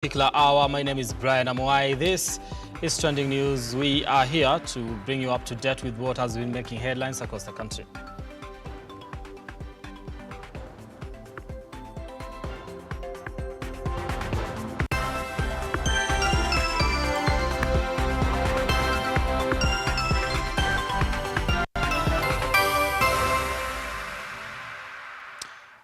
Particular hour. My name is Brian Amwai. This is Trending News. We are here to bring you up to date with what has been making headlines across the country.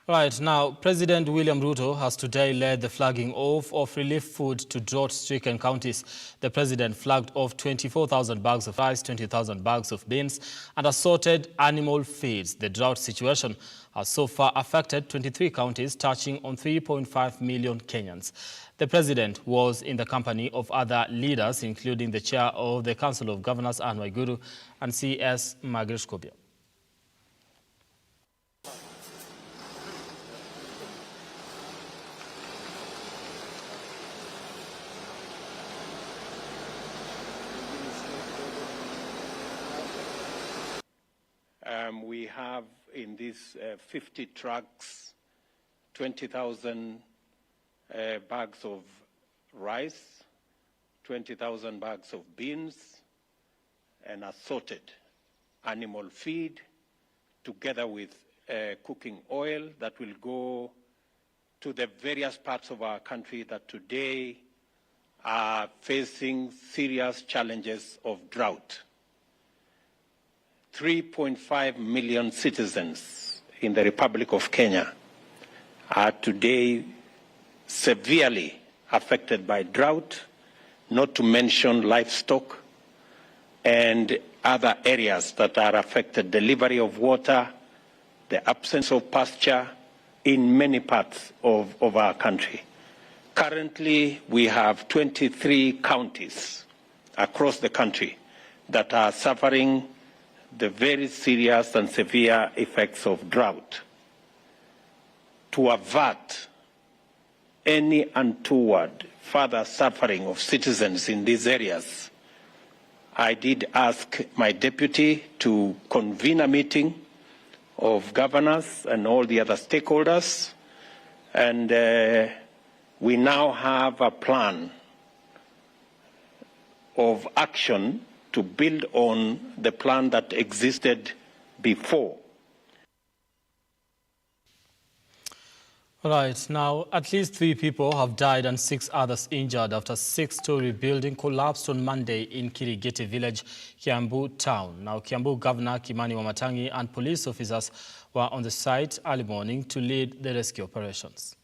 Right now, President William Ruto has today led the flagging off of relief food to drought-stricken counties. The president flagged off 24,000 bags of rice, 20,000 bags of beans, and assorted animal feeds. The drought situation has so far affected 23 counties, touching on 3.5 million Kenyans. The president was in the company of other leaders, including the chair of the Council of Governors, Amwai, and CS Margaret Kobia. We have in these 50 trucks, 20,000 bags of rice, 20,000 bags of beans, and assorted animal feed, together with cooking oil that will go to the various parts of our country that today are facing serious challenges of drought. 3.5 million citizens in the Republic of Kenya are today severely affected by drought, not to mention livestock and other areas that are affected, delivery of water, the absence of pasture in many parts of our country. Currently, we have 23 counties across the country that are suffering the very serious and severe effects of drought. To avert any untoward further suffering of citizens in these areas, I did ask my deputy to convene a meeting of governors and all the other stakeholders, and we now have a plan of action to build on the plan that existed before. All right, now at least 3 people have died and 6 others injured after a 6-story building collapsed on Monday in Kirigiti village, Kiambu town. Now, Kiambu Governor Kimani Wamatangi and police officers were on the site early morning to lead the rescue operations.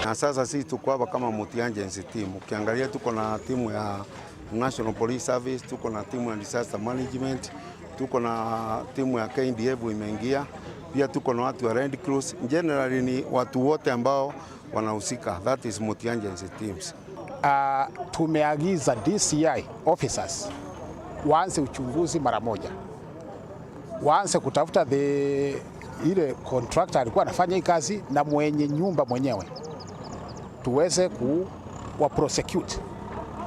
Na sasa sisi tuko hapa kama multi-agency team. Ukiangalia tuko na timu ya National Police Service, tuko na timu ya Disaster Management, tuko na timu ya KDF imeingia, pia tuko na watu wa Red Cross. Generally ni watu wote ambao wanahusika. That is multi-agency teams. Tumeagiza DCI officers waanze uchunguzi mara moja. Waanze kutafuta ile contractor alikuwa anafanya hii kazi na mwenye nyumba mwenyewe, tuweze kuwa prosecute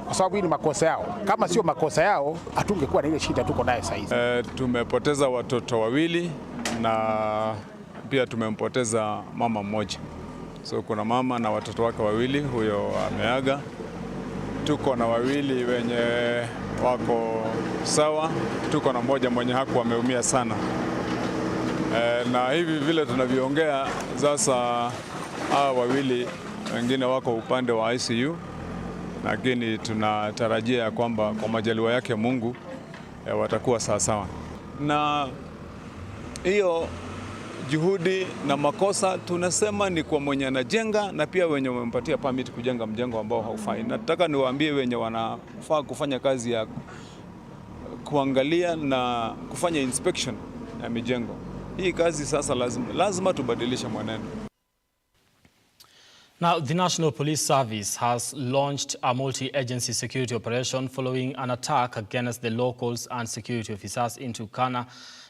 kwa sababu hii ni makosa yao. Kama sio makosa yao, hatungekuwa na ile shida tuko nayo sasa hivi. Tumepoteza watoto wawili na pia tumempoteza mama mmoja. So kuna mama na watoto wake wawili, huyo ameaga. Tuko na wawili wenye wako sawa, tuko na mmoja mwenye hakuwa ameumia sana. Na hivi vile tunavyoongea sasa, hawa wawili wengine wako upande wa ICU, lakini tunatarajia ya kwamba kwa majaliwa yake Mungu watakuwa sawa. Na hiyo juhudi na makosa tunasema ni kwa mwenye anajenga na pia wenye wamempatia permit kujenga mjengo ambao haufai. Nataka niwaambie wenye wanafaa kufanya kazi ya kuangalia na kufanya inspection ya mijengo. Hii kazi sasa lazima tubadilishe mwenendo. Now, the National Police Service has launched a multi-agency security operation following an attack against the locals and security officers in Turkana.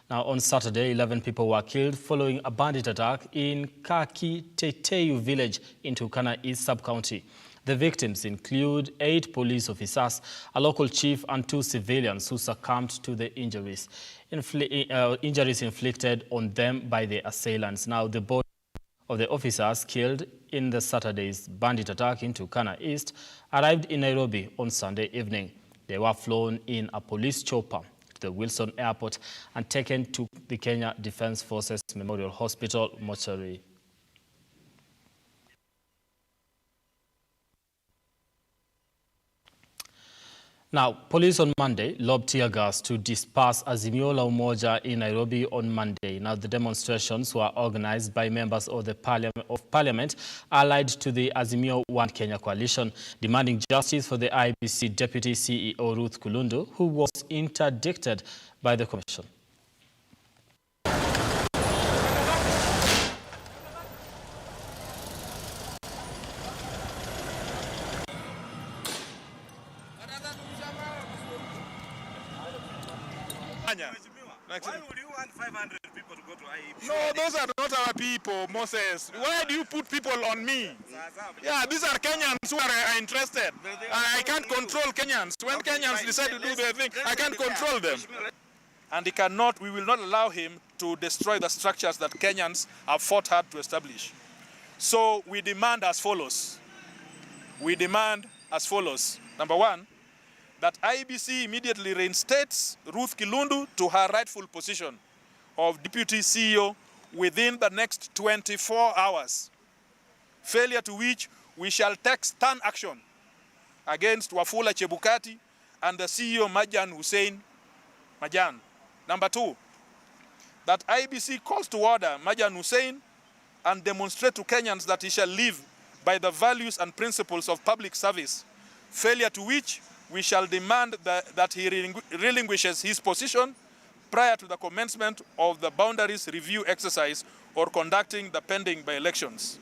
Now, on Saturday, 11 people were killed following a bandit attack in Kaki Teteyu village in Turkana East Sub-County. The victims include 8 police officers, a local chief, and 2 civilians who succumbed to the injuries inflicted on them by the assailants. Now, the body of the officers killed in the Saturday's bandit attack into Kana East arrived in Nairobi on Sunday evening. They were flown in a police chopper to the Wilson Airport and taken to the Kenya Defence Forces Memorial Hospital mortuary. Now, police on Monday lobbed tear gas to disperse Azimio la Umoja in Nairobi on Monday. Now, the demonstrations were organized by members of the Parliament allied to the Azimio One Kenya coalition, demanding justice for the IEBC Deputy CEO Ruth Kulundu, who was interdicted by the Commission. Why would you want 500 people to go to IEBC? No, those are not our people, Moses. Why do you put people on me? Yeah, these are Kenyans who are interested. I can't control Kenyans. When Kenyans decide to do their thing, I can't control them. And we will not allow him to destroy the structures that Kenyans have fought hard to establish. So we demand as follows. Number one, that IEBC immediately reinstates Ruth Kulundu to her rightful position of Deputy CEO within the next 24 hours. Failure to which we shall take stern action against Wafula Chebukati and the CEO Majan Hussein Majan. Number two, that IEBC calls to order Majan Hussein and demonstrate to Kenyans that he shall live by the values and principles of public service. Failure to which we shall demand that he relinquishes his position prior to the commencement of the boundaries review exercise or conducting the pending by-elections.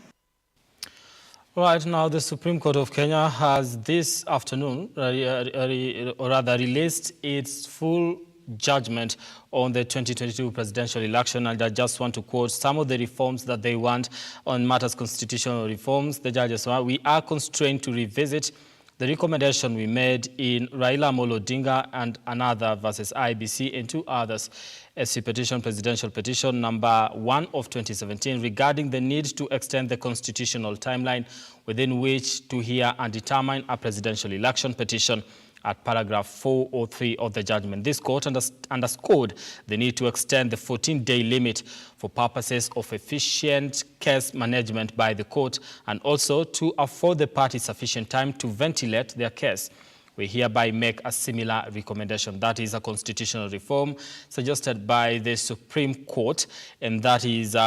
Right now, the Supreme Court of Kenya has this afternoon, released its full judgment on the 2022 presidential election, and I just want to quote some of the reforms that they want on matters constitutional reforms. The judges are, we are constrained to revisit the recommendation we made in Raila Amolo Odinga and another versus IEBC and 2 others, SC petition, presidential petition number 1 of 2017, regarding the need to extend the constitutional timeline within which to hear and determine a presidential election petition at paragraph 403 of the judgment. This court underscored the need to extend the 14-day limit for purposes of efficient case management by the court and also to afford the parties sufficient time to ventilate their case. We hereby make a similar recommendation. That is a constitutional reform suggested by the Supreme Court, and that is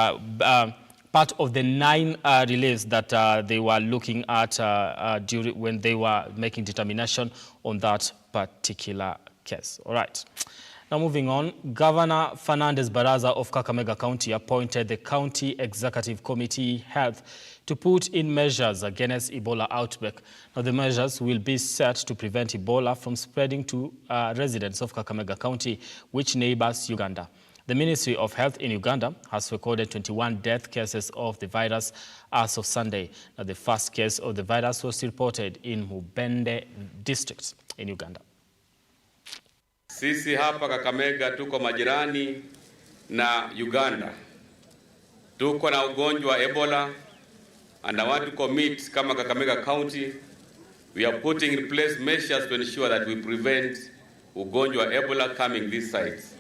part of the 9 reliefs that they were looking at when they were making determination on that particular case. All right. Now moving on, Governor Fernandez Baraza of Kakamega County appointed the County Executive Committee Health to put in measures against Ebola outbreak. Now the measures will be set to prevent Ebola from spreading to residents of Kakamega County, which neighbors Uganda. The Ministry of Health in Uganda has recorded 21 death cases of the virus as of Sunday. Now, the first case of the virus was reported in Mubende district in Uganda. Sisi hapa Kakamega tuko majirani na Uganda. Tuko na ugonjwa wa Ebola, and I want to commit kama Kakamega County, we are putting in place measures to ensure that we prevent ugonjwa wa Ebola coming these sites.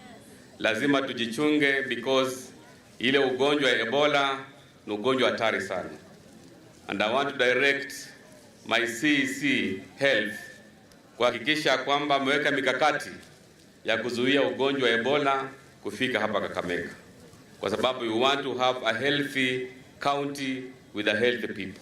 Lazima tujichunge because ile ugonjwa wa Ebola ni ugonjwa hatari sana. And I want to direct my CEC Health kuhakikisha kwamba ameweka mikakati ya kuzuia ugonjwa wa Ebola kufika hapa Kakamega. Kwa sababu we want to have a healthy county with a healthy people.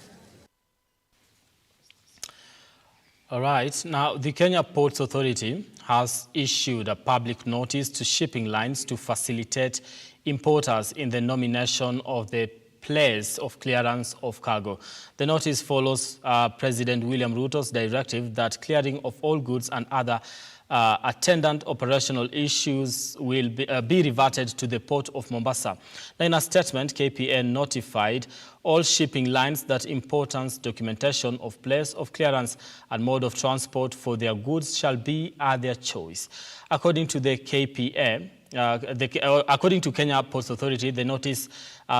All right. Now, the Kenya Ports Authority has issued a public notice to shipping lines to facilitate importers in the nomination of the place of clearance of cargo. The notice follows President William Ruto's directive that clearing of all goods and other attendant operational issues will be reverted to the Port of Mombasa. Now, in a statement, KPN notified all shipping lines that importance documentation of place of clearance and mode of transport for their goods shall be at their choice. According to the KPN, according to Kenya Ports Authority, the notice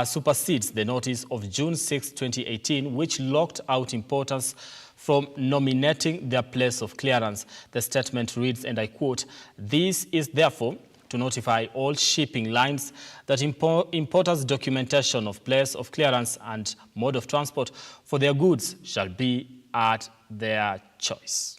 supersedes the notice of June 6, 2018, which locked out importers from nominating their place of clearance. The statement reads, and I quote, "This is therefore to notify all shipping lines that importers' documentation of place of clearance and mode of transport for their goods shall be at their choice."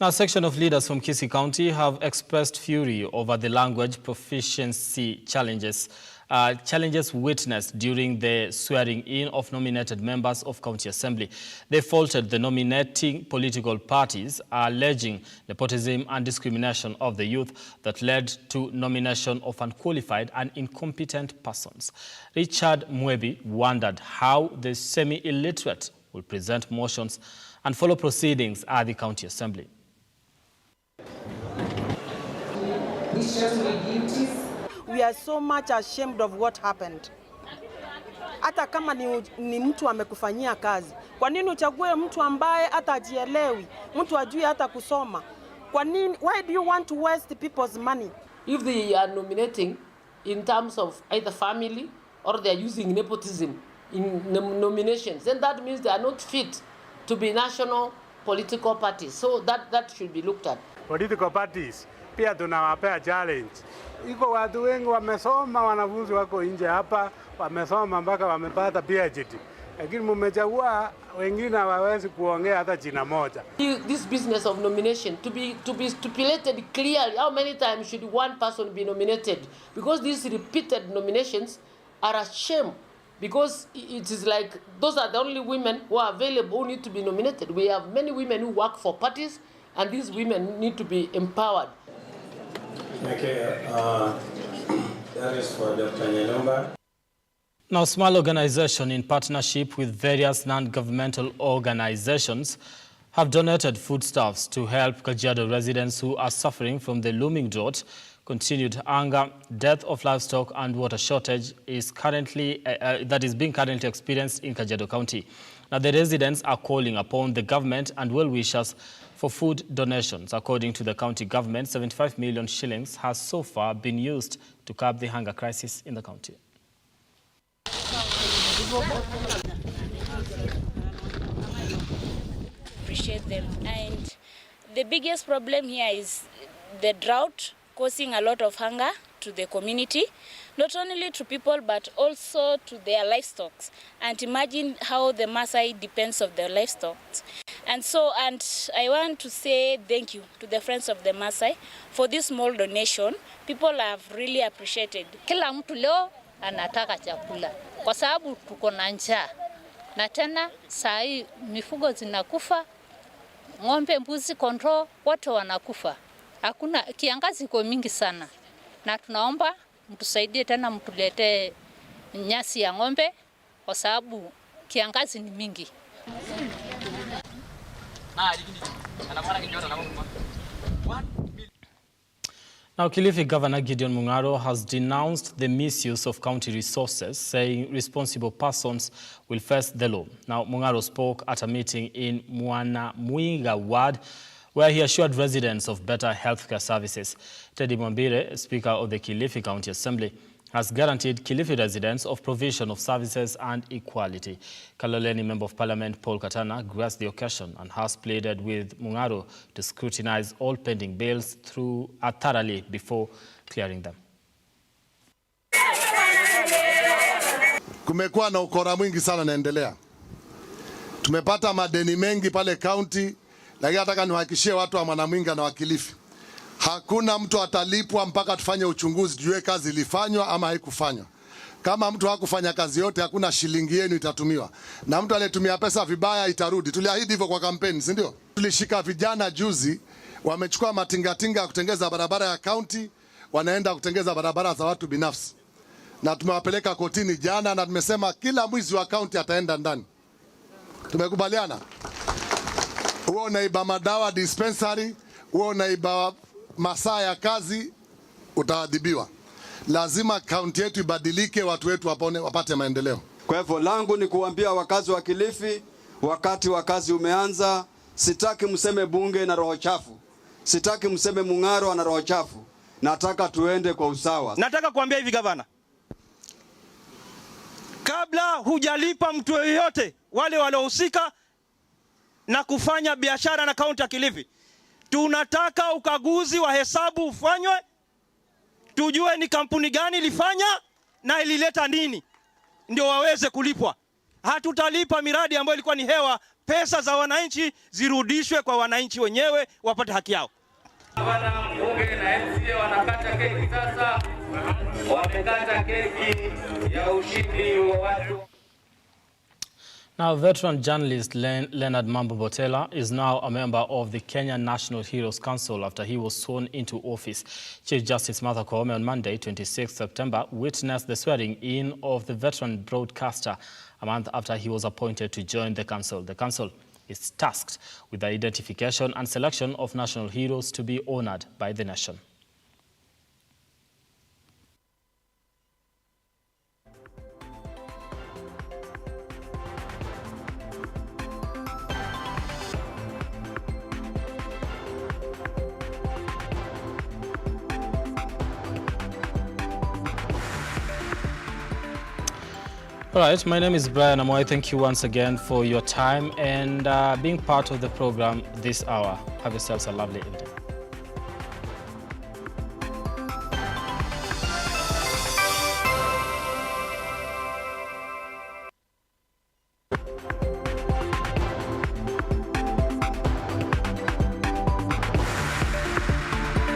Now, a section of leaders from Kisii County have expressed fury over the language proficiency challenges witnessed during the swearing-in of nominated members of County Assembly. They faulted the nominating political parties, alleging nepotism and discrimination of the youth that led to nomination of unqualified and incompetent persons. Richard Mwebi wondered how the semi-illiterate will present motions and follow proceedings at the County Assembly. We are so much ashamed of what happened. Hata kama ni mtu amekufanyia kazi, kwa nini uchague mtu ambaye hata hajielewi, mtu ajui hata kusoma? Kwa nini? Why do you want to waste people's money? If they are nominating in terms of either family or they are using nepotism in nominations, then that means they are not fit to be national political parties. So that should be looked at. Political parties pia tunawapea challenge. Iko watu wengi wamesoma, wanafunzi wako nje hapa, wamesoma mpaka wamepata PhD. Lakini mmechagua wengine hawawezi kuongea hata jina moja. This business of nomination to be stipulated clearly, how many times should one person be nominated? Because these repeated nominations are a shame. Because it is like those are the only women who are available who need to be nominated. We have many women who work for parties, and these women need to be empowered. Okay, that is for Dr. Nyalomba. Now, a small organization in partnership with various non-governmental organizations have donated foodstuffs to help Kajiado residents who are suffering from the looming drought, continued hunger, death of livestock, and water shortage is being currently experienced in Kajiado County. Now, the residents are calling upon the government and well-wishers for food donations. According to the county government, 75 million shillings has so far been used to curb the hunger crisis in the county. Appreciate them. And the biggest problem here is the drought causing a lot of hunger to the community, not only to people but also to their livestock. And imagine how the Maasai depends on their livestock. And I want to say thank you to the friends of the Maasai for this small donation. People have really appreciated. Kila mtu leo anataka chakula kwa sababu tuko na njaa. Na tena saa hii mifugo zinakufa, ng'ombe, mbuzi, kondoo wote wanakufa. Hakuna kiangazi iko mingi sana. Na tunaomba mtusaidie tena mtuletee nyasi ya ng'ombe kwa sababu kiangazi ni mingi. Now, Kilifi Governor Gideon Mung'aro has denounced the misuse of county resources, saying responsible persons will face the law. Now, Mung'aro spoke at a meeting in Mwanamwiga ward, where he assured residents of better healthcare services. Teddy Mwambire, Speaker of the Kilifi County Assembly, has guaranteed Kilifi residents of provision of services and equality. Kaloleni Member of Parliament Paul Katana graced the occasion and has pleaded with Mung'aro to scrutinize all pending bills thoroughly before clearing them. Kumekuwa na ukora mwingi sana naendelea. Tumepata madeni mengi pale county, lakini nataka niwahakikishie watu wa Mwanamwinga na Wakilifi, hakuna mtu atalipwa mpaka tufanye uchunguzi tujue kazi ilifanywa ama haikufanywa. Kama mtu hakufanya kazi yote, hakuna shilingi yenu itatumiwa, na mtu aliyetumia pesa vibaya itarudi. Tuliahidi hivyo kwa kampeni, si ndio? Tulishika vijana juzi, wamechukua matingatinga ya kutengeza barabara ya county, wanaenda kutengeza barabara za watu binafsi, na tumewapeleka kotini jana, na tumesema kila mwizi wa county ataenda ndani. Tumekubaliana. Huo unaiba madawa dispensary, huo unaiba masaa ya kazi, utaadhibiwa. Lazima kaunti yetu ibadilike, watu wetu wapate maendeleo. Kwa hivyo langu ni kuambia wakazi wa Kilifi, wakati wa kazi umeanza. Sitaki mseme bunge na roho chafu, sitaki mseme Mung'aro na roho chafu. Nataka tuende kwa usawa. Nataka kuambia hivi gavana, kabla hujalipa mtu yeyote wale waliohusika na kufanya biashara na kaunti ya Kilifi, tunataka ukaguzi wa hesabu ufanywe, tujue ni kampuni gani ilifanya na ilileta nini, ndio waweze kulipwa. Hatutalipa miradi ambayo ilikuwa ni hewa. Pesa za wananchi zirudishwe kwa wananchi wenyewe, wapate haki yao. Bwana mbunge na MCA wanakata keki sasa, wamekata keki ya ushindi wa watu. Now, veteran journalist Leonard Mambo Botela is now a member of the Kenya National Heroes Council after he was sworn into office. Chief Justice Martha Koome on Monday, 26 September, witnessed the swearing-in of the veteran broadcaster a month after he was appointed to join the council. The council is tasked with the identification and selection of national heroes to be honored by the nation. All right, my name is Brian Amwai. Thank you once again for your time and being part of the program this hour. Have yourselves a lovely evening.